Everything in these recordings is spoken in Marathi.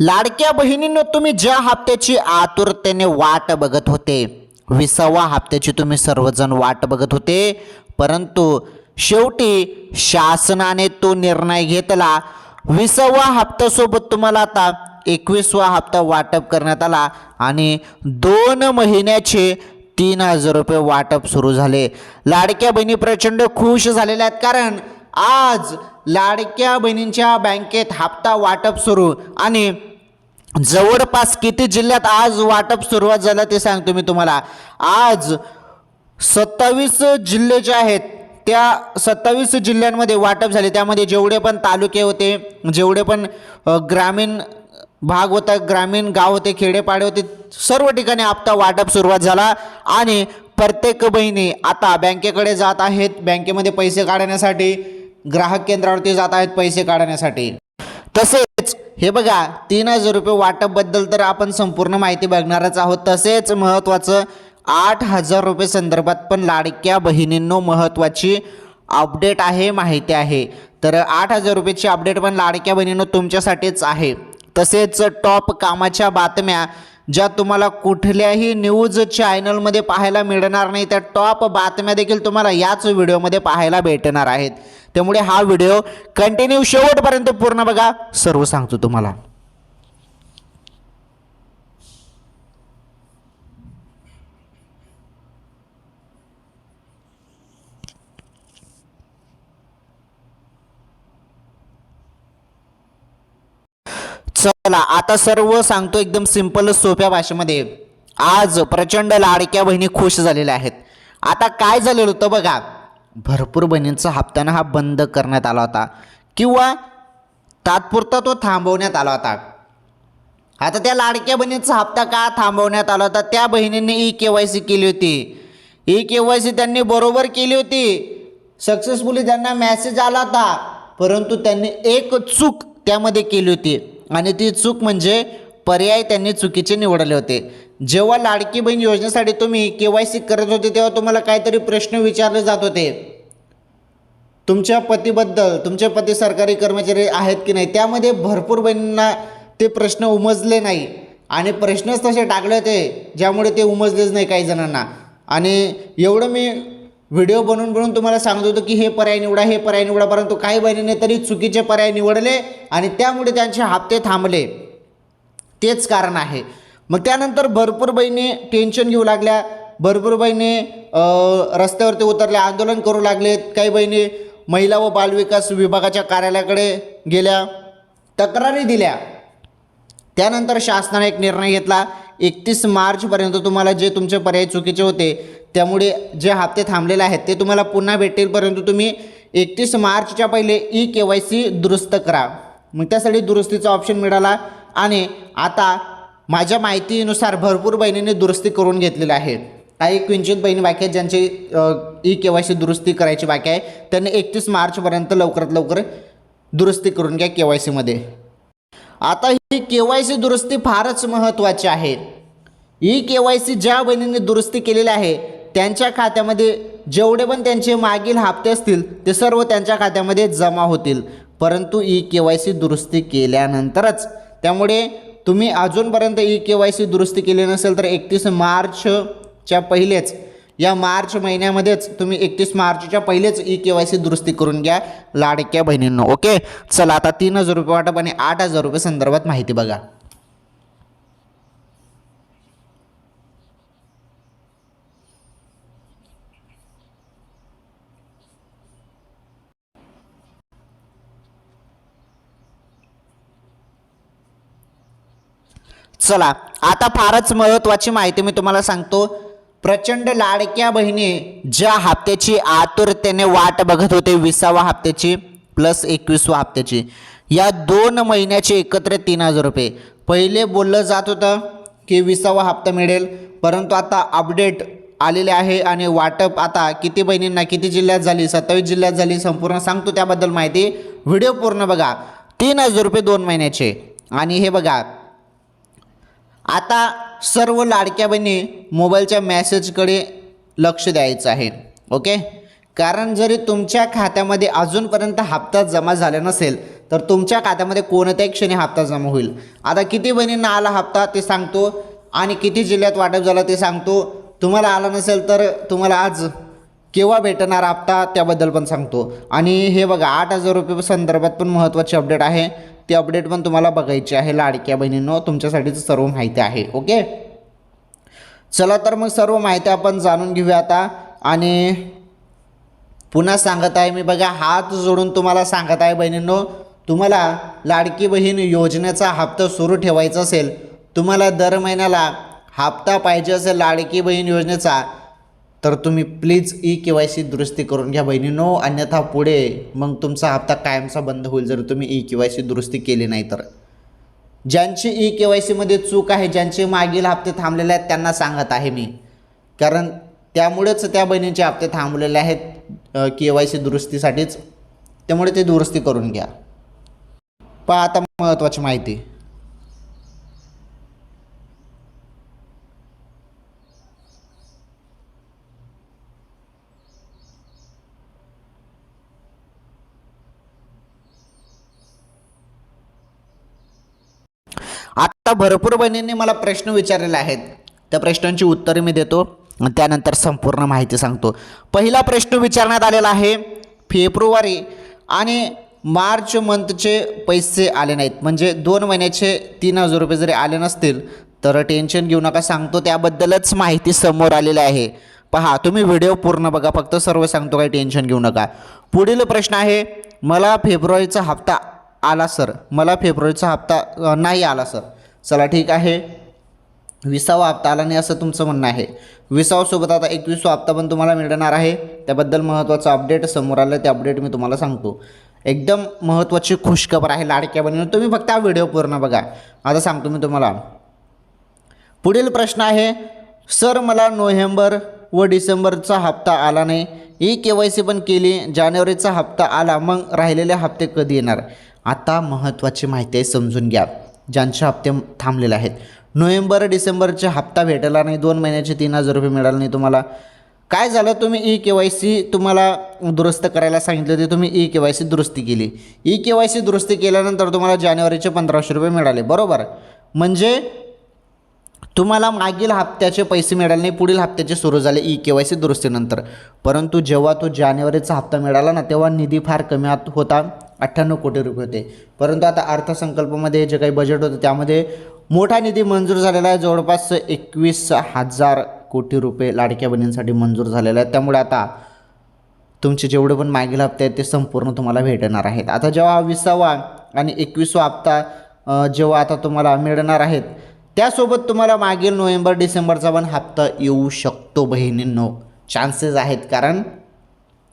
लाडक्या बहिणींनो, तुम्ही ज्या हप्त्याची आतुरतेने वाट बघत होते, 20वा हप्त्याची तुम्ही सर्वजण वाट बघत होते, परंतु शेवटी शासनाने तो निर्णय घेतला. 20वा हप्त्यासोबत तुम्हाला आता 21वा हप्ता वाटप करण्यात आला आणि 2 महिन्याचे 3,000 रुपये वाटप सुरू झाले. लाडक्या बहिणी प्रचंड खुश झालेल्या आहेत, कारण आज लाडक्या बहिणींच्या बँकेत हप्ता वाटप सुरू आणि जवळपास किती जिल्ह्यात आज वाटप सुरुवात झालं ते सांगतो मी तुम्हाला. आज 27 जिल्हे जे आहेत त्या 27 जिल्ह्यांमध्ये वाटप झाले. त्यामध्ये जेवढे पण तालुके होते, जेवढे पण ग्रामीण भाग होता, ग्रामीण गाव होते, खेडेपाडे होते, सर्व ठिकाणी हप्ता वाटप सुरुवात झाला आणि प्रत्येक बहिणी आता बँकेकडे जात आहेत, बँकेमध्ये पैसे काढण्यासाठी, ग्राहक केंद्रावरती जात आहेत पैसे काढण्यासाठी. तसेच हे बघा, 3,000 रुपये वाटपबद्दल तर आपण संपूर्ण माहिती बघणारच आहोत. तसेच महत्त्वाचं 8,000 रुपये संदर्भात पण लाडक्या बहिणींनो महत्त्वाची अपडेट आहे, माहिती आहे. तर 8,000 रुपयाची अपडेट पण लाडक्या बहिणींनो तुमच्यासाठीच आहे. तसेच टॉप कामाच्या बातम्या ज्या तुम्हाला कुठल्याही न्यूज चॅनलमध्ये पाहायला मिळणार नाही, त्या टॉप बातम्या देखील तुम्हाला याच व्हिडिओमध्ये पाहायला भेटणार आहेत. त्यामुळे हा व्हिडिओ कंटिन्यू शेवटपर्यंत पूर्ण बघा, सर्व सांगतो तुम्हाला. चला आता सर्व सांगतो एकदम सिंपल सोप्या भाषेमध्ये. आज प्रचंड लाडक्या बहिणी खुश झालेल्या आहेत. आता काय झालेलं होतं बघा, भरपूर बहिणींचा हप्ताना हा बंद करण्यात आला होता किंवा तात्पुरता तो थांबवण्यात आला होता. आता त्या लाडक्या बहिणींचा हप्ता का थांबवण्यात आला होता? त्या बहिणींनी KYC केली होती. KYC त्यांनी बरोबर केली होती, सक्सेसफुली त्यांना मेसेज आला होता, परंतु त्यांनी एक चूक त्यामध्ये केली होती आणि ती चूक म्हणजे पर्याय त्यांनी चुकीचे निवडले होते. जेव्हा लाडकी बहीण योजनेसाठी तुम्ही KYC करत होते तेव्हा तुम्हाला काहीतरी प्रश्न विचारले जात होते तुमच्या पतीबद्दल, तुमचे पती सरकारी कर्मचारी आहेत की नाही. त्यामध्ये भरपूर बहिणींना ते प्रश्न उमजले नाही आणि प्रश्नच तसे टाकले होते ज्यामुळे ते उमजलेच नाही काही जणांना. आणि एवढं मी व्हिडिओ बनवून तुम्हाला सांगत होतो की हे पर्याय निवडा, हे पर्याय निवडा, परंतु काही बहिणींनी तरी चुकीचे पर्याय निवडले आणि त्यामुळे त्यांचे हप्ते थांबले. तेच कारण आहे. मग त्यानंतर भरपूर बहिणी टेन्शन घेऊ लागल्या, भरपूर बहिणी रस्त्यावरती उतरल्या, आंदोलन करू लागलेत. काही बहिणी महिला व बालविकास विभागाच्या कार्यालयाकडे गेल्या, तक्रारी दिल्या. त्यानंतर शासनाने एक निर्णय घेतला, 31 मार्चपर्यंत तुम्हाला जे तुमचे पर्याय चुकीचे होते त्यामुळे जे हप्ते थांबलेले आहेत ते तुम्हाला पुन्हा भेटतील, परंतु तुम्ही 31 मार्चच्या पहिले KYC दुरुस्त करा. मग त्यासाठी दुरुस्तीचा ऑप्शन मिळाला आणि आता माझ्या माहितीनुसार भरपूर बहिणींनी दुरुस्ती करून घेतलेली आहे. काही किंचित बहिणी बाकी आहेत ज्यांची KYC दुरुस्ती करायची बाकी आहे, त्यांनी 31 मार्चपर्यंत लवकरात लवकर दुरुस्ती करून घ्या KYC मध्ये. आता ही KYC दुरुस्ती फारच महत्त्वाची आहे. KYC ज्या बहिणींनी दुरुस्ती केलेली आहे त्यांच्या खात्यामध्ये जेवढे पण त्यांचे मागील हप्ते असतील ते सर्व त्यांच्या खात्यामध्ये जमा होतील, परंतु KYC दुरुस्ती केल्यानंतरच. त्यामुळे तुम्ही अजूनपर्यंत KYC दुरुस्ती केली नसेल तर 31 मार्चच्या पहिलेच, या मार्च महिन्यामध्येच तुम्ही 31 मार्चच्या पहिलेच KYC दुरुस्ती करून घ्या लाडक्या बहिणींनो. ओके, चला आता 3,000 रुपये वाटप आणि 8,000 रुपये संदर्भात माहिती बघा. चला आता फारच महत्त्वाची माहिती मी तुम्हाला सांगतो. प्रचंड लाडक्या बहिणी ज्या हप्त्याची आतुरतेने वाट बघत होते, 20वा हप्त्याची प्लस 21वा हप्त्याची, या 2 महिन्याचे एकत्र 3,000 रुपये. पहिले बोललं जात होतं की 20वा हप्ता मिळेल, परंतु आता अपडेट आलेले आहे आणि वाटप आता किती बहिणींना किती जिल्ह्यात झाली, 27 जिल्ह्यात झाली, संपूर्ण सांगतो त्याबद्दल माहिती. व्हिडिओ पूर्ण बघा. 3,000 रुपये 2 महिन्याचे. आणि हे बघा, आता सर्व लाडक्या बहिणी मोबाईलच्या मेसेजकडे लक्ष द्यायचं आहे. ओके, कारण जरी तुमच्या खात्यामध्ये अजूनपर्यंत हप्ता जमा झाला नसेल तर तुमच्या खात्यामध्ये कोणत्याही क्षणी हप्ता जमा होईल. आता किती बहिणींना आला हप्ता ते सांगतो आणि किती जिल्ह्यात वाटप झालं ते सांगतो. तुम्हाला आला नसेल तर तुम्हाला आज केव्हा भेटणार हप्ता त्याबद्दल पण सांगतो. आणि हे बघा 8,000 रुपये संदर्भात पण महत्त्वाची अपडेट आहे. ती अपडेट पण तुम्हाला बघायची आहे लाडक्या बहिणींनो, तुमच्यासाठीच सर्व माहिती आहे. ओके, चला तर मग सर्व माहिती आपण जाणून घेऊया आता. आणि पुन्हा सांगत आहे मी, बघा हात जोडून तुम्हाला सांगत आहे बहिणींनो, तुम्हाला लाडकी बहीण योजनेचा हप्ता सुरू ठेवायचा असेल, तुम्हाला दर महिन्याला हप्ता पाहिजे असेल लाडकी बहीण योजनेचा, तर तुम्ही प्लीज KYC दुरुस्ती करून घ्या बहिणींनो. अन्यथा पुढे मग तुमचा हप्ता कायमचा बंद होईल जर तुम्ही KYC दुरुस्ती केली नाही तर. ज्यांची KYC मध्ये चूक आहे, ज्यांचे मागील हप्ते थांबलेले आहेत त्यांना सांगत आहे मी, कारण त्यामुळेच त्या बहिणींचे हप्ते थांबलेले आहेत KYC दुरुस्तीसाठीच. त्यामुळे ते दुरुस्ती करून घ्या. पहा आता महत्त्वाची माहिती. आता भरपूर बहिणींनी मला प्रश्न विचारलेले आहेत, त्या प्रश्नांची उत्तरे मी देतो आणि त्यानंतर संपूर्ण माहिती सांगतो. पहिला प्रश्न विचारण्यात आलेला आहे, फेब्रुवारी आणि मार्च मंथचे पैसे आले नाहीत, म्हणजे 2 महिन्याचे 3,000 रुपये जरी आले नसतील तर टेन्शन घेऊ नका, सांगतो त्याबद्दलच माहिती समोर आलेली आहे. पहा तुम्ही व्हिडिओ पूर्ण बघा, फक्त सर्व सांगतो, काही टेन्शन घेऊ नका. पुढील प्रश्न आहे, मला फेब्रुवारीचा हप्ता आला सर, मला फेब्रुवारीचा हप्ता नाही आला सर. चला ठीक आहे, 20वा हप्ता आला नाही असं तुमचं म्हणणं आहे. 20सोबत आता 21वा हप्ता पण तुम्हाला मिळणार आहे. त्याबद्दल महत्त्वाचं अपडेट समोर आलं, ते अपडेट मी तुम्हाला सांगतो. एकदम महत्त्वाची खुशखबर आहे लाडक्या बहिणींनो, तुम्ही फक्त हा व्हिडिओ पूर्ण बघा. आता सांगतो मी तुम्हाला. पुढील प्रश्न आहे, सर मला नोव्हेंबर व डिसेंबरचा हप्ता आला नाही, KYC पण केली, जानेवारीचा हप्ता आला, मग राहिलेले हप्ते कधी येणार. आता महत्त्वाची माहिती आहे, समजून घ्या. ज्यांचे हप्ते थांबलेले आहेत, नोव्हेंबर डिसेंबरचे हप्ता भेटला नाही, 2 महिन्याचे 3,000 रुपये मिळाले नाही तुम्हाला. काय झालं, तुम्ही KYC तुम्हाला दुरुस्त करायला सांगितले होते, तुम्ही KYC दुरुस्ती केली. KYC दुरुस्ती केल्यानंतर तुम्हाला जानेवारीचे 1,500 रुपये मिळाले, बरोबर. म्हणजे तुम्हाला मागील हप्त्याचे पैसे मिळाले नाही, पुढील हप्त्याचे सुरू झाले KYC दुरुस्तीनंतर. परंतु जेव्हा तो जानेवारीचा हप्ता मिळाला ना, तेव्हा निधी फार कमी होता, 98 कोटी रुपये होते. परंतु आता अर्थसंकल्पामध्ये जे काही बजेट होतं त्यामध्ये मोठा निधी मंजूर झालेला आहे, जवळपास 21,000 कोटी रुपये लाडक्या बहिणींसाठी मंजूर झालेला आहे. त्यामुळे आता तुमचे जेवढे पण मागील हप्ते आहेत ते संपूर्ण तुम्हाला भेटणार आहेत. आता जेव्हा 20वा आणि 21वा हप्ता जेव्हा आता तुम्हाला मिळणार आहेत, त्यासोबत तुम्हाला मागील नोव्हेंबर डिसेंबरचा पण हप्ता येऊ शकतो बहिणींनो, चान्सेस आहेत. कारण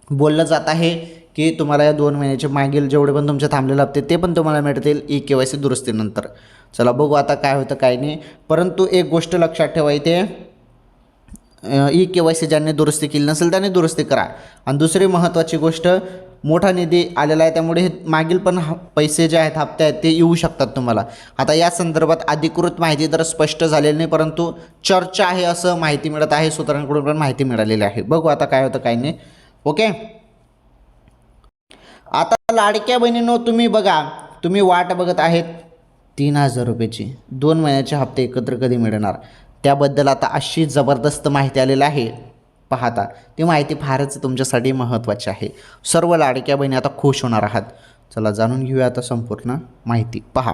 बोललं जात आहे की तुम्हाला या 2 महिन्याचे मागील जेवढे पण तुमचे थांबलेले हप्ते ते पण तुम्हाला मिळतील KYC दुरुस्तीनंतर. चला बघू आता काय होतं काय नाही. परंतु एक गोष्ट लक्षात ठेवा, इथे KYC ज्यांनी दुरुस्ती केली नसेल त्यांनी दुरुस्ती करा. आणि दुसरी महत्त्वाची गोष्ट, मोठा निधी आलेला आहे, त्यामुळे हे मागील पण पैसे जे आहेत, हप्ते आहेत, ते येऊ शकतात तुम्हाला. आता या संदर्भात अधिकृत माहिती तर स्पष्ट झालेली नाही, परंतु चर्चा आहे असं माहिती मिळत आहे, सूत्रांकडून पण माहिती मिळालेली आहे. बघू आता काय होतं काय नाही. ओके, आता लाडक्या बहिणींनो तुम्ही बघा, तुम्ही वाट बघत आहेत 3,000 रुपयाची, 2 महिन्याचे हप्ते एकत्र कधी मिळणार, त्याबद्दल आता अशी जबरदस्त माहिती आलेली आहे. पाहता ती माहिती फारच तुमच्यासाठी महत्त्वाची आहे. सर्व लाडक्या बहिणी आता खुश होणार आहात. चला जाणून घेऊया आता संपूर्ण माहिती. पहा,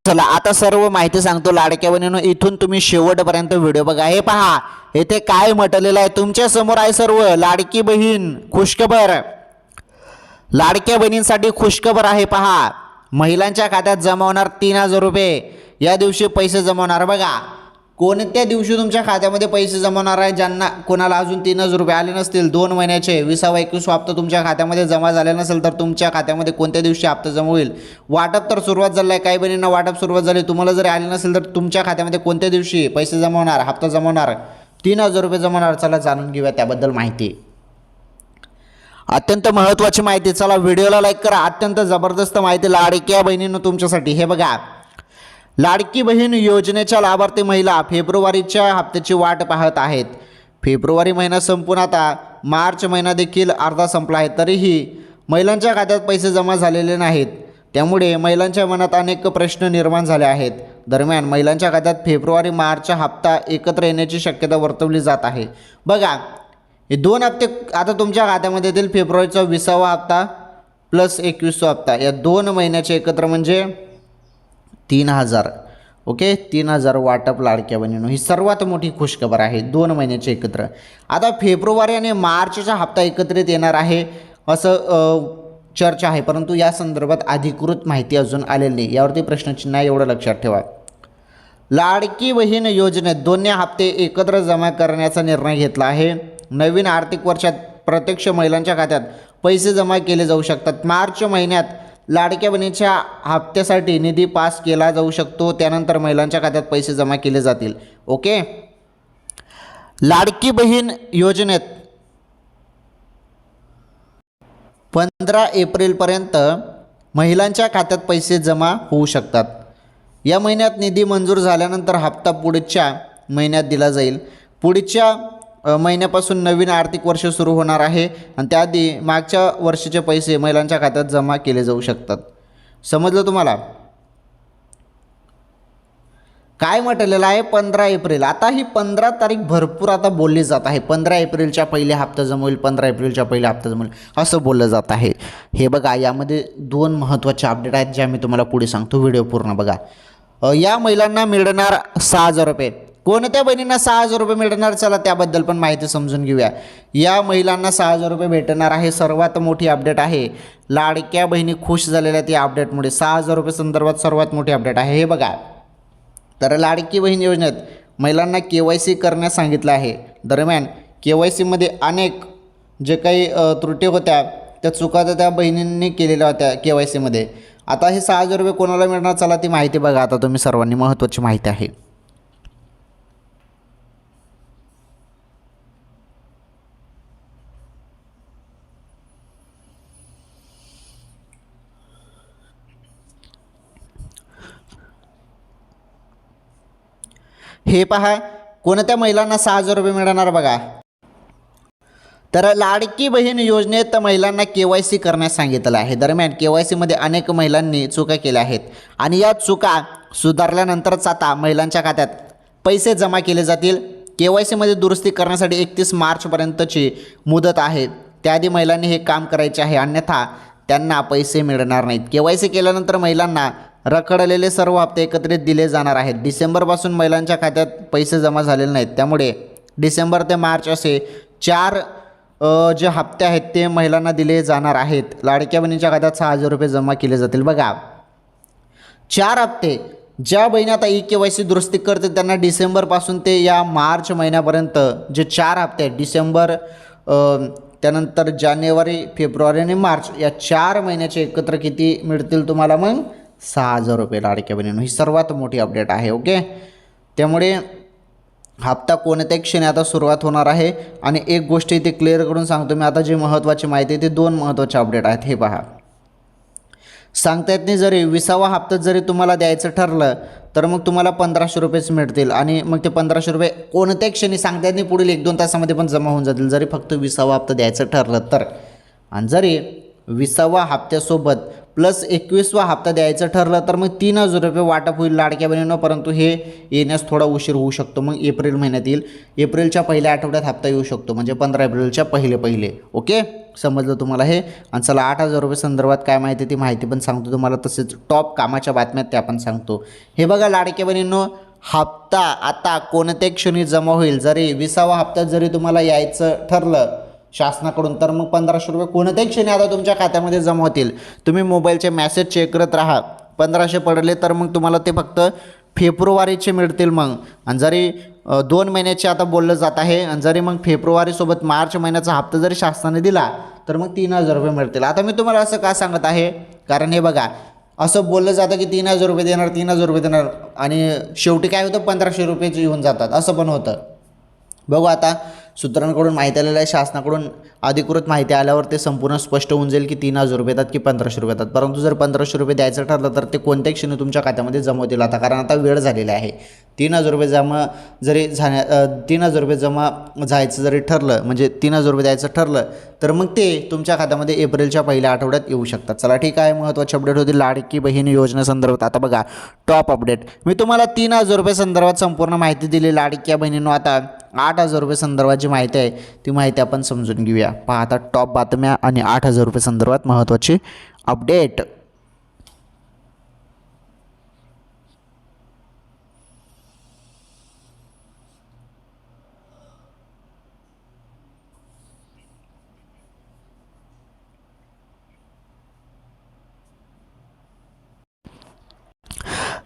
चला आता सर्व माहिती सांगतो लाडक्या बहिणींनो, इथून तुम्ही शेवटपर्यंत व्हिडिओ बघा. हे पहा, येथे काय म्हटलेलं आहे तुमच्या समोर आहे सर्व. लाडकी बहीण खुशखबर, लाडक्या बहिणींसाठी खुशखबर आहे. पहा, महिलांच्या खात्यात जमा होणार 3,000 रुपये. या दिवशी पैसे जमवणार. बघा कोणत्या दिवशी तुमच्या खात्यामध्ये पैसे जमवणार आहे. ज्यांना कोणाला अजून 3,000 रुपये आले नसतील 2 महिन्याचे, 20वा 21वा हप्ता तुमच्या खात्यामध्ये जमा झाले नसेल तर तुमच्या खात्यामध्ये कोणत्या दिवशी हप्ता जमा होईल. वाटप तर सुरुवात झालं आहे, काही बहिणींना वाटप सुरुवात झाली. तुम्हाला जरी आले नसेल तर तुमच्या खात्यामध्ये कोणत्या दिवशी पैसे जमवणार, हप्ता जमवणार, 3,000 रुपये जमवणार. चला जाणून घेऊया त्याबद्दल माहिती. अत्यंत महत्त्वाची माहिती, चला व्हिडिओला लाईक करा. अत्यंत जबरदस्त माहिती लाडक्या बहिणींनो तुमच्यासाठी. हे बघा, लाडकी बहीण योजनेच्या लाभार्थी महिला फेब्रुवारीच्या हप्त्याची वाट पाहत आहेत. फेब्रुवारी महिना संपून आता मार्च महिना देखील अर्धा संपला आहे, तरीही महिलांच्या खात्यात पैसे जमा झालेले नाहीत. त्यामुळे महिलांच्या मनात अनेक प्रश्न निर्माण झाले आहेत. दरम्यान महिलांच्या खात्यात फेब्रुवारी मार्चचा हप्ता एकत्र येण्याची शक्यता वर्तवली जात आहे. बघा, हे 2 हप्ते आता तुमच्या खात्यामध्ये येतील. फेब्रुवारीचा 20वा हप्ता प्लस 21वा हप्ता, या 2 महिन्याचे एकत्र म्हणजे 3000. ओके, 3000 वाटप लाडक्या बहिणींनो. ही सर्वात मोठी खुशखबर आहे, 2 महिन्याचे एकत्र. आता फेब्रुवारी आणि मार्चचा हप्ता एकत्रित येणार आहे असं चर्चा आहे, परंतु या संदर्भात अधिकृत माहिती अजून आलेली नाही. यावरती प्रश्नचिन्ह आहे, एवढं लक्षात ठेवा. लाडकी बहीण योजनेत दोन्ही हप्ते एकत्र जमा करण्याचा निर्णय घेतला आहे. नवीन आर्थिक वर्षात प्रत्यक्ष महिलांच्या खात्यात पैसे जमा केले जाऊ शकतात. मार्च महिन्यात लाडक्या बहिणीच्या हप्त्यासाठी निधी पास केला जाऊ शकतो. त्यानंतर महिलांच्या खात्यात पैसे जमा केले जातील. ओके, लाडकी बहीण योजनेत 15 एप्रिलपर्यंत महिलांच्या खात्यात पैसे जमा होऊ शकतात. या महिन्यात निधी मंजूर झाल्यानंतर हप्ता पुढच्या महिन्यात दिला जाईल. पुढच्या महिन्यापासून नवीन आर्थिक वर्ष सुरू होणार आहे आणि त्याआधी मागच्या वर्षीचे पैसे महिलांच्या खात्यात जमा केले जाऊ शकतात. समजलं तुम्हाला? काय म्हटलेलं आहे? 15 एप्रिल. आता ही 15 तारीख भरपूर आता बोलली जात आहे. 15 एप्रिलच्या पहिले हप्ता जमा होईल, 15 एप्रिलच्या पहिले हप्ता जमा होईल असं बोललं जात आहे. हे बघा, यामध्ये 2 महत्त्वाचे अपडेट आहेत ज्या मी तुम्हाला पुढे सांगतो. व्हिडिओ पूर्ण बघा. या महिलांना मिळणार 6000 रुपये. कोणत्या बहिणींना 6000 रुपये मिळणार? चला त्याबद्दल पण माहिती समजून घेऊया. या महिलांना 6000 रुपये भेटणार आहे. सर्वात मोठी अपडेट आहे. लाडक्या बहिणी खुश झालेल्या त्या अपडेटमुळे 6000 रुपये संदर्भात सर्वात मोठी अपडेट आहे. हे बघा, तर लाडकी बहीण योजनेत महिलांना KYC करण्यास सांगितलं आहे. दरम्यान KYCमध्ये अनेक जे काही त्रुटी होत्या, त्या चुका त्या बहिणींनी केलेल्या होत्या KYCमध्ये. आता हे 6000 रुपये कोणाला मिळणार? चला ती माहिती बघा आता तुम्ही सर्वांनी. महत्त्वाची माहिती आहे. हे पहा, कोणत्या महिलांना 6000 रुपये मिळणार बघा. तर लाडकी बहीण योजनेत महिलांना KYC करण्यास सांगितलं आहे. दरम्यान KYCमध्ये अनेक महिलांनी चुका केल्या आहेत आणि या चुका सुधारल्यानंतरच आता महिलांच्या खात्यात पैसे जमा केले जातील. KYCमध्ये दुरुस्ती करण्यासाठी 31 मार्चपर्यंतची मुदत आहे. त्याआधी महिलांनी हे काम करायचे आहे, अन्यथा त्यांना पैसे मिळणार नाहीत. KYC केल्यानंतर महिलांना रखडलेले सर्व हप्ते एकत्रित दिले जाणार आहेत. डिसेंबरपासून महिलांच्या खात्यात पैसे जमा झालेले नाहीत, त्यामुळे डिसेंबर ते मार्च असे 4 जे हप्ते आहेत ते महिलांना दिले जाणार आहेत. लाडक्या बहिणीच्या खात्यात 6000 रुपये जमा केले जातील. बघा, 4 हप्ते. ज्या बहिणी आता KYC दुरुस्ती करते त्यांना डिसेंबरपासून ते या मार्च महिन्यापर्यंत जे 4 हप्ते आहेत, डिसेंबर त्यानंतर जानेवारी, फेब्रुवारी आणि मार्च, या 4 महिन्याचे एकत्र किती मिळतील तुम्हाला? मग 6000 रुपये लाडक्या बहिणींनो. ही सर्वात मोठी अपडेट आहे. ओके, त्यामुळे हप्ता कोणत्याही क्षणी आता सुरुवात होणार आहे. आणि एक गोष्ट इथे क्लिअर करून सांगतो मी, आता जी महत्त्वाची माहिती आहे ते 2 महत्त्वाचे अपडेट आहेत. हे पहा, सांगता येत नाही, जरी 20वा हप्ता जरी तुम्हाला द्यायचं ठरलं तर मग तुम्हाला 1500 रुपयेच मिळतील आणि मग ते 1500 रुपये कोणत्याही क्षणी सांगता येत नाही, पुढील 1-2 तासामध्ये पण जमा होऊन जातील जरी फक्त 20वा हप्ता द्यायचं ठरलं तर. आणि जरी 20वा हप्त्यासोबत प्लस 21वा हप्ता द्यायचं ठरलं तर मग 3000 रुपये वाटप होईल लाडक्या बहिणींनो. परंतु हे येण्यास थोडा उशीर होऊ शकतो. मग एप्रिल महिन्यात येईल. एप्रिलच्या पहिल्या आठवड्यात हप्ता येऊ शकतो, म्हणजे 15 एप्रिलच्या पहिले. ओके, समजलं तुम्हाला हे? आणि चला 8000 रुपये संदर्भात काय माहिती ती माहिती पण सांगतो तुम्हाला. तसेच टॉप कामाच्या बातम्यात त्या पण सांगतो. हे बघा लाडक्या बहिणींनो, हप्ता आता कोणत्याही क्षणी जमा होईल. जरी 20वा हप्त्यात जरी तुम्हाला यायचं ठरलं शासनाकडून तर मग 1500 रुपये कोणत्याही क्षणी आता तुमच्या खात्यामध्ये जमा होतील. तुम्ही मोबाईलचे मेसेज चेक करत राहा. 1500 पडले तर मग तुम्हाला ते फक्त फेब्रुवारीचे मिळतील. मग आणि जरी 2 महिन्याचे आता बोललं जात आहे आणि जरी मग फेब्रुवारीसोबत मार्च महिन्याचा हप्ता जरी शासनाने दिला तर मग 3000 रुपये मिळतील. आता मी तुम्हाला असं का सांगत आहे, कारण हे बघा, असं बोललं जातं की 3000 रुपये देणार, 3000 रुपये देणार आणि शेवटी काय होतं, 1500 रुपयेच येऊन जातात. असं पण होतं. बघू आता सूत्रांकडून माहिती आलेलं आहे, शासनाकडून अधिकृत माहिती आल्यावर ते संपूर्ण स्पष्ट होऊन जाईल की 3,000 रुपये येतात की 1,500 रुपये येतात. परंतु जर 1,500 रुपये द्यायचं ठरलं तर ते कोणत्या क्षणी तुमच्या खात्यामध्ये जमा होतील आता, कारण आता वेळ झालेला आहे. 3,000 रुपये जमा जरी 3,000 रुपये जमा जायचं जरी ठरलं, म्हणजे 3,000 रुपये द्यायचं ठरलं तर मग ते तुमच्या खात्यामध्ये एप्रिलच्या पहिल्या आठवड्यात येऊ शकतात. चला ठीक आहे, महत्त्वाचे अपडेट होतील लाडकी बहीण योजनेसंदर्भात. आता बघा टॉप अपडेट, मी तुम्हाला 3,000 रुपये संदर्भात संपूर्ण माहिती दिली. लाडक्या बहिणींनो आता 8,000 रुपये संदर्भात जी माहिती आहे ती माहिती आपण समजून घेऊया. पहा आता टॉप बातम्या आणि 8,000 रुपये संदर्भात महत्त्वाचे अपडेट.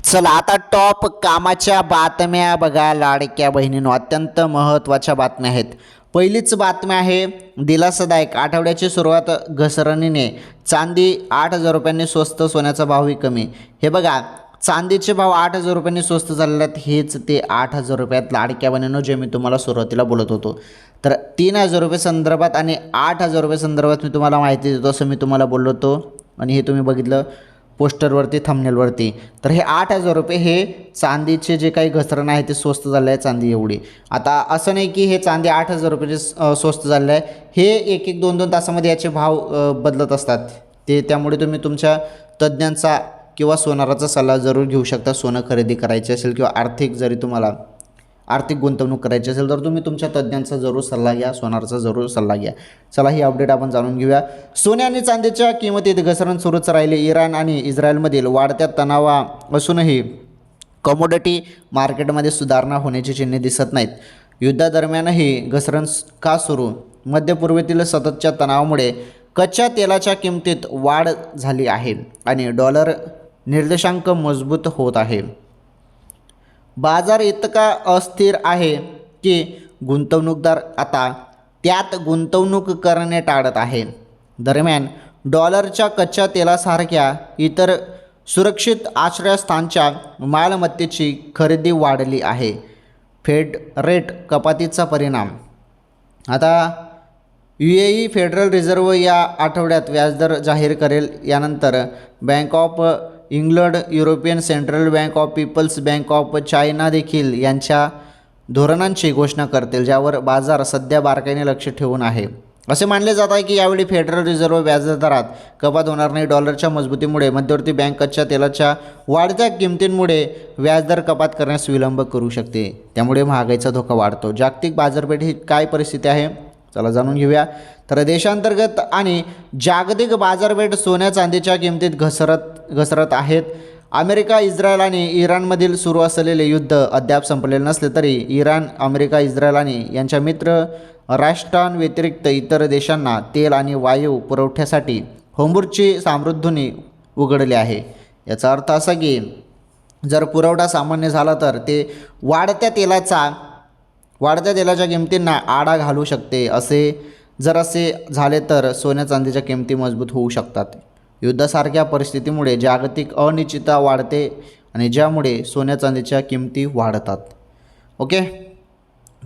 चला आता टॉप कामाच्या बातम्या बघा लाडक्या बहिणींनो, अत्यंत महत्त्वाच्या बातम्या आहेत. पहिलीच बातम्या आहे दिलासादायक, आठवड्याची सुरुवात घसरणीने, चांदी 8,000 रुपयांनी स्वस्त, सोन्याचा भावही कमी. हे बघा चांदीचे भाव 8,000 रुपयांनी स्वस्त झालेले आहेत. हेच ते 8,000 रुपयात लाडक्या बहिणींनो जे मी तुम्हाला सुरुवातीला बोलत होतो. तर 3,000 रुपये संदर्भात आणि 8,000 रुपये संदर्भात मी तुम्हाला माहिती देतो असं मी तुम्हाला बोललो होतो. आणि हे तुम्ही बघितलं पोस्टरवरती, थंबनेलवरती. तर हे 8,000 रुपये हे चांदीचे जे काही घसरण आहे ते स्वस्त झालं आहे चांदी एवढी. आता असं नाही की हे चांदी 8,000 रुपये स्वस्त झालं आहे, हे 1-1, 2-2 तासामध्ये याचे भाव बदलत असतात. त्यामुळे तुम्ही तुमच्या तज्ज्ञांचा किंवा सोनाराचा सल्ला जरूर घेऊ शकता. सोनं खरेदी करायची असेल किंवा जरी तुम्हाला आर्थिक गुंतवणूक करायची असेल तर तुम्ही तुमच्या तज्ज्ञांचा जरूर सल्ला घ्या, सोनाराचा जरूर सल्ला घ्या. चला ही अपडेट आपण जाणून घेऊया. सोने आणि चांदीच्या किंमतीत घसरण सुरूच राहिले. इराण आणि इस्रायलमधील वाढत्या तणावा असूनही कमोडिटी मार्केटमध्ये सुधारणा होण्याची चिन्हे दिसत नाहीत. युद्धादरम्यानही घसरण का सुरू? मध्य पूर्वेतील सततच्या तणावामुळे कच्च्या तेलाच्या किमतीत वाढ झाली आहे आणि डॉलर निर्देशांक मजबूत होत आहे. बाजार इतका अस्थिर आहे की गुंतवणूकदार आता त्यात गुंतवणूक करणे टाळत आहे. दरम्यान डॉलरच्या कच्च्या तेलासारख्या इतर सुरक्षित आश्रयस्थानच्या मालमत्तेची खरेदी वाढली आहे. फेड रेट कपातीचा परिणाम. आता UAE फेडरल रिझर्व्ह या आठवड्यात व्याजदर जाहीर करेल. यानंतर Bank of England, European Central Bank of People's Bank of China देखील यांच्या धोरणांची घोषणा करतील, ज्यावर बाजार सध्या बारकाईने लक्ष ठेवून आहे. असे मानले जात आहे की यावेळी फेडरल रिझर्व्ह व्याजदरात कपात होणार नाही. डॉलरच्या मजबूतीमुळे मध्यवर्ती बँक कच्च्या तेलाच्या वाढत्या किमतींमुळे व्याजदर कपात करण्यास विलंब करू शकते, त्यामुळे महागाईचा धोका वाढतो. जागतिक बाजारपेठेत काय परिस्थिती आहे चला जाणून घेऊया. तर देशांतर्गत आणि जागतिक बाजारपेठ सोन्या चांदीच्या किमतीत घसरत आहेत. अमेरिका, इस्रायल आणि इराणमधील सुरू असलेले युद्ध अद्याप संपलेले नसले तरी इराण, अमेरिका, इस्रायल आणि यांच्या मित्र राष्ट्रांव्यतिरिक्त इतर देशांना तेल आणि वायू पुरवठ्यासाठी होर्मुझची समृद्धी उघडली आहे. याचा अर्थ असा की जर पुरवठा सामान्य झाला तर ते वाढत्या तेलाच्या किमतींना आळा घालू शकते. असे झाले तर सोन्या चांदीच्या किमती मजबूत होऊ शकतात. युद्धासारख्या परिस्थितीमुळे जागतिक अनिश्चितता वाढते आणि ज्यामुळे सोन्या चांदीच्या किमती वाढतात. ओके,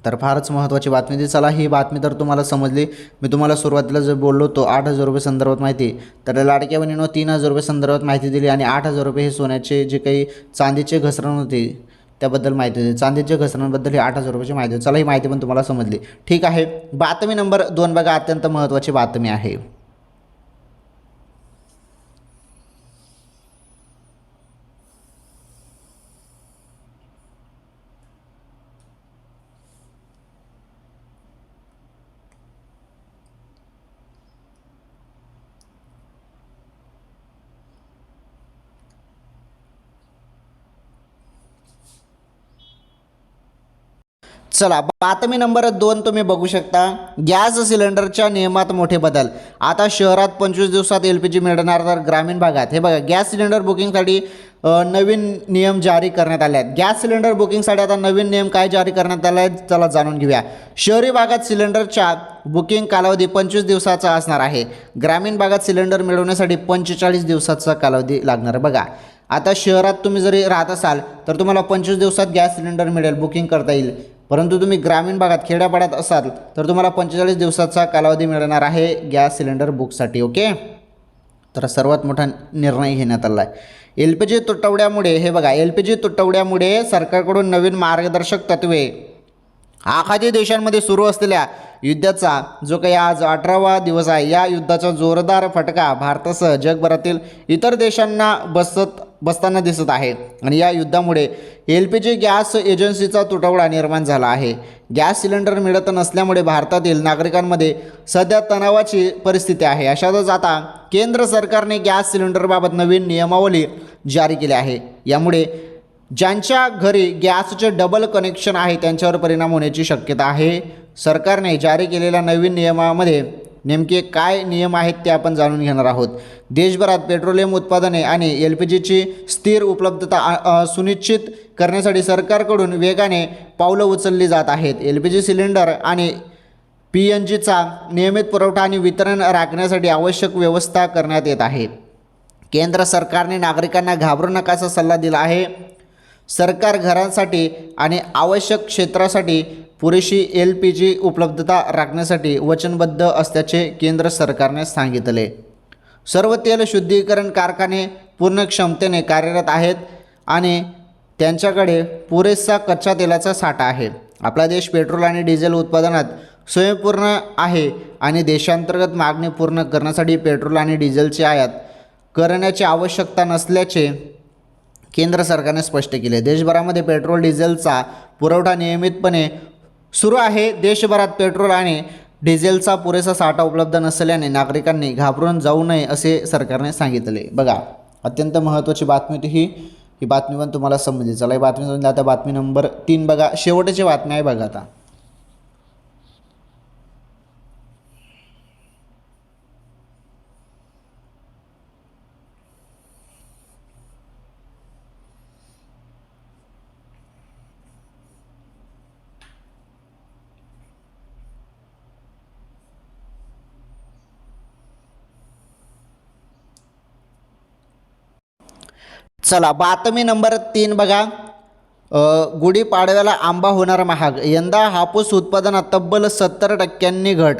तर फारच महत्त्वाची बातमी दिली. चला ही बातमी तर तुम्हाला समजली. मी तुम्हाला सुरुवातीला जो बोललो तो 8,000 रुपये संदर्भात माहिती, तर लाडक्या बहिणींनो 3,000 रुपये संदर्भात माहिती दिली आणि 8,000 रुपये हे सोन्याचे जे काही चांदीचे घसरण होते त्याबद्दल माहिती होती. चांदीच्या घसरणबद्दल ही 8,000 रुपयाची माहिती होती. चला ही माहिती पण तुम्हाला समजली. ठीक आहे, बातमी नंबर 2 बघा, अत्यंत महत्त्वाची बातमी आहे. चला बातमी नंबर 2 तुम्ही बघू शकता. गॅस सिलेंडरच्या नियमात मोठे बदल. आता शहरात 25 दिवसात LPG मिळणार, तर ग्रामीण भागात हे बघा गॅस सिलेंडर बुकिंगसाठी नवीन नियम जारी करण्यात आले आहेत. गॅस सिलेंडर बुकिंगसाठी आता नवीन नियम काय जारी करण्यात आले आहेत चला जाणून घेऊया. शहरी भागात सिलेंडरच्या बुकिंग कालावधी 25 दिवसाचा असणार आहे. ग्रामीण भागात सिलेंडर मिळवण्यासाठी 45 दिवसाचा कालावधी लागणार आहे. बघा आता शहरात तुम्ही जरी राहत असाल तर तुम्हाला 25 दिवसात गॅस सिलेंडर मिळेल, बुकिंग करता येईल. परंतु तुम्ही ग्रामीण भागात खेड्यापाड्यात असाल तर तुम्हाला 45 दिवसाचा कालावधी मिळणार आहे गॅस सिलेंडर बुकसाठी. ओके, तर सर्वात मोठा निर्णय घेण्यात आला आहे. LPG तुटवड्यामुळे हे बघा, LPG तुटवड्यामुळे सरकारकडून नवीन मार्गदर्शक तत्त्वे आखाती देशांमध्ये सुरू असलेल्या युद्धाचा जो काही आज 18वा दिवस आहे, या युद्धाचा जोरदार फटका भारतासह जगभरातील इतर देशांना बसताना दिसत आहे. आणि या युद्धामुळे LPG गॅस एजन्सीचा तुटवडा निर्माण झाला आहे. गॅस सिलेंडर मिळत नसल्यामुळे भारतातील नागरिकांमध्ये सध्या तणावाची परिस्थिती आहे. अशातच आता केंद्र सरकारने गॅस सिलेंडरबाबत नवीन नियमावली जारी केली आहे. यामुळे ज्यांच्या घरी गॅसचे डबल कनेक्शन आहे त्यांच्यावर परिणाम होण्याची शक्यता आहे. सरकारने जारी केलेल्या नवीन नियमामध्ये नेमके काय नियम आहेत ते आपण जाणून घेणार आहोत. देशभरात पेट्रोलियम उत्पादने आणि LPGची स्थिर उपलब्धता सुनिश्चित करण्यासाठी सरकारकडून वेगाने पावलं उचलली जात आहेत. LPG सिलेंडर आणि PNGचा नियमित पुरवठा आणि वितरण राखण्यासाठी आवश्यक व्यवस्था करण्यात येत आहे. केंद्र सरकारने नागरिकांना घाबरू नका असा सल्ला दिला आहे. सरकार घरांसाठी आणि आवश्यक क्षेत्रासाठी पुरेशी LPG उपलब्धता राखण्यासाठी वचनबद्ध असल्याचे केंद्र सरकारने सांगितले. सर्व तेल शुद्धीकरण कारखाने पूर्ण क्षमतेने कार्यरत आहेत आणि त्यांच्याकडे पुरेसा कच्च्या तेलाचा साठा आहे. आपला देश पेट्रोल आणि डिझेल उत्पादनात स्वयंपूर्ण आहे आणि देशांतर्गत मागणी पूर्ण करण्यासाठी पेट्रोल आणि डिझेलची आयात करण्याची आवश्यकता नसल्याचे केंद्र सरकारने स्पष्ट केले. देशभरामध्ये पेट्रोल डिझेलचा पुरवठा नियमितपणे सुरू आहे. देशभरात पेट्रोल आणि डिझेलचा पुरेसा साठा उपलब्ध नसल्याने नागरिकांनी घाबरून जाऊ नये असे सरकारने सांगितले. बघा, अत्यंत महत्त्वाची बातमी होती ही बातमी पण तुम्हाला समजली. चला, ही बातमी समजली. आता बातमी नंबर 3 बघा, शेवटची बातमी आहे बघा. आता चला, बातमी नंबर 3 बघा. गुढीपाडव्याला आंबा होणार महाग, यंदा हापूस उत्पादनात तब्बल 70% घट.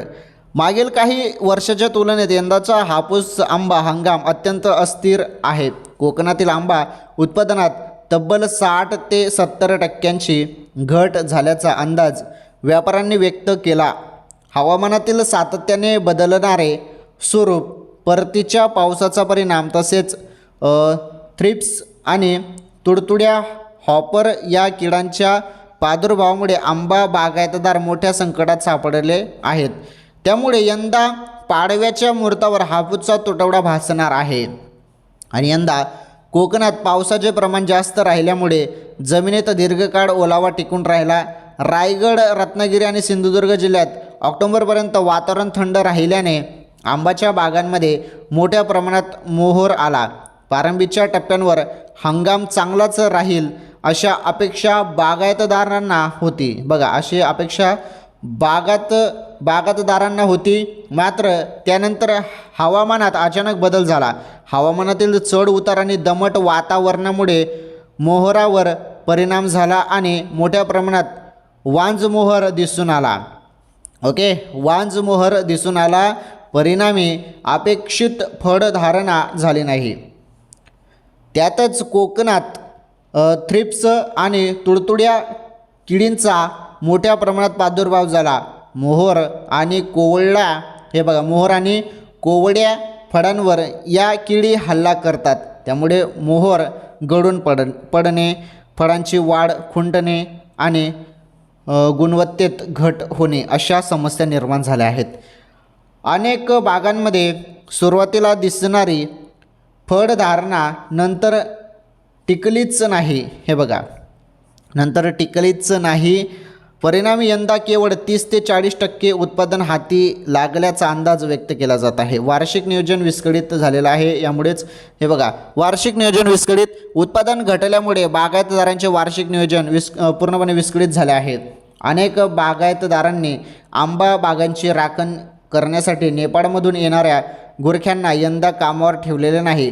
मागील काही वर्षाच्या तुलनेत यंदाचा हापूस आंबा हंगाम अत्यंत अस्थिर आहे. कोकणातील आंबा उत्पादनात तब्बल 60 ते 70% घट झाल्याचा अंदाज व्यापाऱ्यांनी व्यक्त केला. हवामानातील सातत्याने बदलणारे स्वरूप, परतीच्या पावसाचा परिणाम तसेच थ्रिप्स आणि तुडतुड्या हॉपर या किडांच्या प्रादुर्भावामुळे आंबा बागायतदार मोठ्या संकटात सापडले आहेत. त्यामुळे यंदा पाडव्याच्या मुहूर्तावर हापूसचा तुटवडा भासणार आहे. आणि यंदा कोकणात पावसाचे प्रमाण जास्त राहिल्यामुळे जमिनीत दीर्घकाळ ओलावा टिकून राहिला. रायगड, रत्नागिरी आणि सिंधुदुर्ग जिल्ह्यात ऑक्टोबरपर्यंत वातावरण थंड राहिल्याने आंब्याच्या बागांमध्ये मोठ्या प्रमाणात मोहर आला. प्रारंभीच्या टप्प्यांवर हंगाम चांगलाच राहील अशा अपेक्षा बागायतदारांना होती. बघा, अशी अपेक्षा बागायतदारांना होती. मात्र त्यानंतर हवामानात अचानक बदल झाला. हवामानातील चढ उतार आणि दमट वातावरणामुळे मोहरावर परिणाम झाला आणि मोठ्या प्रमाणात वांजमोहर दिसून आला. ओके, वांजमोहर दिसून आला. परिणामी अपेक्षित फळधारणा झाली नाही. त्यातच कोकणात थ्रिप्स आणि तुडतुड्या किडींचा मोठ्या प्रमाणात प्रादुर्भाव झाला. मोहर आणि कोवळ्या, हे बघा, मोहर आणि कोवड्या फळांवर या किडी हल्ला करतात. त्यामुळे मोहर गळून पडणे, फळांची वाढ खुंटणे आणि गुणवत्तेत घट होणे अशा समस्या निर्माण झाल्या आहेत. अनेक बागांमध्ये सुरुवातीला दिसणारी फळधारणा नंतर टिकलीच नाही. हे बघा, नंतर टिकलीच नाही. परिणामी यंदा केवळ 30 ते 40% उत्पादन हाती लागल्याचा अंदाज व्यक्त केला जात आहे. वार्षिक नियोजन विस्कळीत झालेलं आहे. यामुळेच हे बघा, वार्षिक नियोजन विस्कळीत, उत्पादन घटल्यामुळे बागायतदारांचे वार्षिक नियोजन पूर्णपणे विस्कळीत झाले आहे. अनेक बागायतदारांनी आंबा बागांची राखण करण्यासाठी नेपाळमधून येणाऱ्या गुरख्यांना यंदा कामावर ठेवलेले नाही.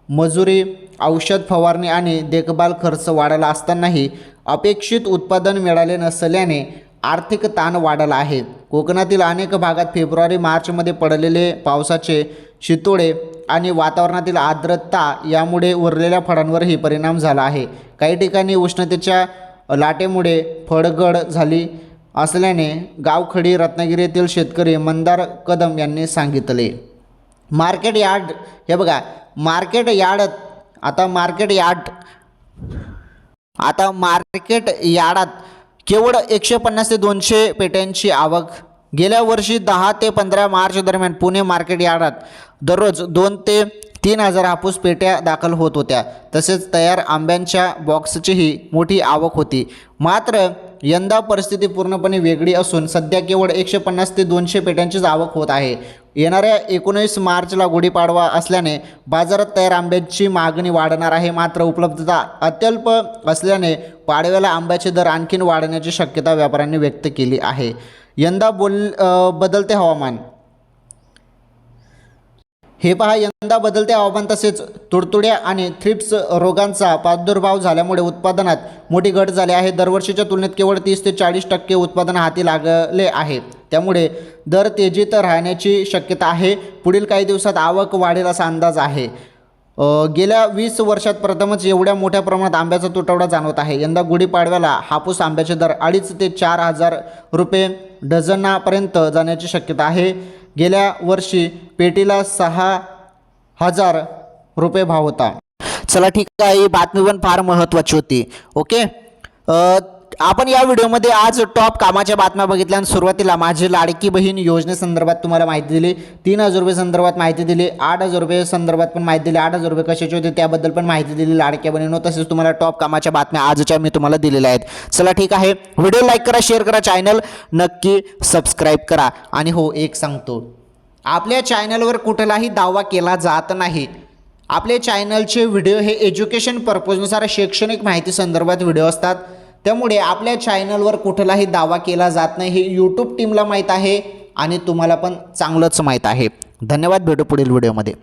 मजुरी, औषध फवारणी आणि देखभाल खर्च वाढला असतानाही अपेक्षित उत्पादन मिळाले नसल्याने आर्थिक ताण वाढला आहे. कोकणातील अनेक भागात फेब्रुवारी मार्चमध्ये पडलेले पावसाचे शितोडे आणि वातावरणातील आर्द्रता यामुळे उरलेल्या फळांवरही परिणाम झाला आहे. काही ठिकाणी उष्णतेच्या लाटेमुळे फळगळ झाली असल्याने गावखडी रत्नागिरी येथील शेतकरी मंदार कदम यांनी सांगितले. मार्केट यार्ड हे बघा, मार्केट यार्डात केवळ 150 ते 200 पेट्यांची आवक. गेल्या वर्षी 10 ते 15 मार्च दरम्यान पुणे मार्केट यार्डात दररोज 2 ते 3 हजार हापूस पेट्या दाखल होत होत्या. तसेच तयार आंब्यांच्या बॉक्सचीही मोठी आवक होती. मात्र यंदा परिस्थिती पूर्णपणे वेगळी असून सध्या केवळ 150 ते 200 पेट्यांचीच आवक होत आहे. येणाऱ्या 19 मार्चला गुढीपाडवा असल्याने बाजारात तयार आंब्याची मागणी वाढणार आहे. मात्र उपलब्धता अत्यल्प असल्याने पाडव्याला आंब्याचे दर आणखीन वाढण्याची शक्यता व्यापाऱ्यांनी व्यक्त केली आहे. यंदा बदलते हवामान हे पहा, यंदा बदलते हवामान तसेच तुडतुड्या आणि थ्रिप्स रोगांचा प्रादुर्भाव झाल्यामुळे उत्पादनात मोठी घट झाली आहे. दरवर्षीच्या तुलनेत केवळ 30 ते 40% उत्पादन हाती लागले आहे. त्यामुळे दर तेजीत राहण्याची शक्यता आहे. पुढील काही दिवसात आवक वाढेल असा अंदाज आहे. गेल्या 20 वर्षात प्रथमच एवढ्या मोठ्या प्रमाणात आंब्याचा तुटवडा जाणवत आहे. यंदा गुढीपाडव्याला हापूस आंब्याचे दर 2.5 ते 4 हजार रुपये डझनापर्यंत जाण्याची शक्यता आहे. गेल्या वर्षी पेटीला 6,000 रुपये भाव होता. चला ठीक आहे, ही बातमी पण फार महत्त्वाची होती. ओके, आपण या व्हिडिओमध्ये आज टॉप कामाच्या बातम्या बघितल्या आणि सुरुवातीला माझी लाडकी बहीण योजनेसंदर्भात तुम्हाला माहिती दिली. 3,000 रुपये संदर्भात माहिती दिली. 8,000 रुपये संदर्भात पण माहिती दिली. 8,000 रुपये कशाचे होते त्याबद्दल पण माहिती दिली लाडक्या बहिणींनो. तसेच तुम्हाला टॉप कामाच्या बातम्या आजच्या मी तुम्हाला दिलेल्या आहेत. चला ठीक आहे, व्हिडिओ लाईक करा, शेअर करा, चॅनल नक्की सबस्क्राईब करा. आणि हो, एक सांगतो, आपल्या चॅनलवर कुठलाही दावा केला जात नाही. आपल्या चॅनलचे व्हिडिओ हे एज्युकेशन पर्पजनुसार शैक्षणिक माहिती संदर्भात व्हिडिओ असतात. त्यामुळे आपल्या चॅनलवर कुठलाही दावा केला जात नाही. हे यूट्यूब टीमला माहीत आहे आणि तुम्हाला पण चांगलंच माहीत आहे. धन्यवाद, भेटू पुढील व्हिडिओमध्ये.